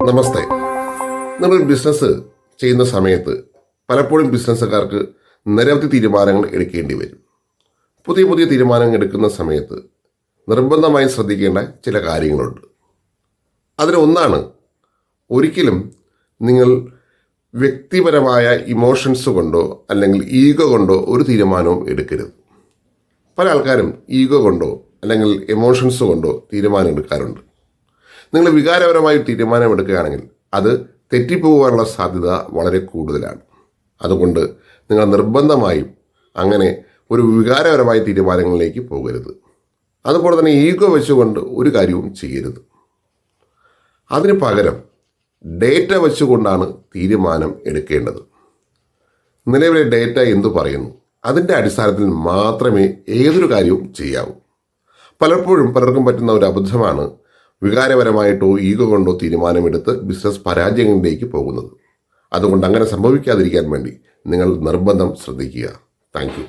നമസ്തേ. നമ്മൾ ബിസിനസ് ചെയ്യുന്ന സമയത്ത് പലപ്പോഴും ബിസിനസ്സുകാർക്ക് നിരവധി തീരുമാനങ്ങൾ എടുക്കേണ്ടി വരും. പുതിയ പുതിയ തീരുമാനങ്ങൾ എടുക്കുന്ന സമയത്ത് നിർബന്ധമായി ശ്രദ്ധിക്കേണ്ട ചില കാര്യങ്ങളുണ്ട്. അതിലൊന്നാണ്, ഒരിക്കലും നിങ്ങൾ വ്യക്തിപരമായ ഇമോഷൻസ് കൊണ്ടോ അല്ലെങ്കിൽ ഈഗോ കൊണ്ടോ ഒരു തീരുമാനവും എടുക്കരുത്. പല ആൾക്കാരും ഈഗോ കൊണ്ടോ അല്ലെങ്കിൽ എമോഷൻസ് കൊണ്ടോ തീരുമാനം എടുക്കാറുണ്ട്. നിങ്ങൾ വികാരപരമായി തീരുമാനമെടുക്കുകയാണെങ്കിൽ അത് തെറ്റിപ്പോകാനുള്ള സാധ്യത വളരെ കൂടുതലാണ്. അതുകൊണ്ട് നിങ്ങൾ നിർബന്ധമായും അങ്ങനെ ഒരു വികാരപരമായ തീരുമാനങ്ങളിലേക്ക് പോകരുത്. അതുപോലെ തന്നെ ഈഗോ വെച്ചുകൊണ്ട് ഒരു കാര്യവും ചെയ്യരുത്. അതിന് പകരം ഡേറ്റ വെച്ചുകൊണ്ടാണ് തീരുമാനം എടുക്കേണ്ടത്. നിലവിലെ ഡേറ്റ എന്തു പറയുന്നു, അതിൻ്റെ അടിസ്ഥാനത്തിൽ മാത്രമേ ഏതൊരു കാര്യവും ചെയ്യാവൂ. പലപ്പോഴും പലർക്കും പറ്റുന്ന ഒരു അബദ്ധമാണ് വികാരപരമായിട്ടോ ഈഗോ കൊണ്ടോ തീരുമാനമെടുത്ത് ബിസിനസ് പരാജയങ്ങളിലേക്ക് പോകുന്നത്. അതുകൊണ്ട് അങ്ങനെ സംഭവിക്കാതിരിക്കാൻ വേണ്ടി നിങ്ങൾ നിർബന്ധം ശ്രദ്ധിക്കുക. Thank you.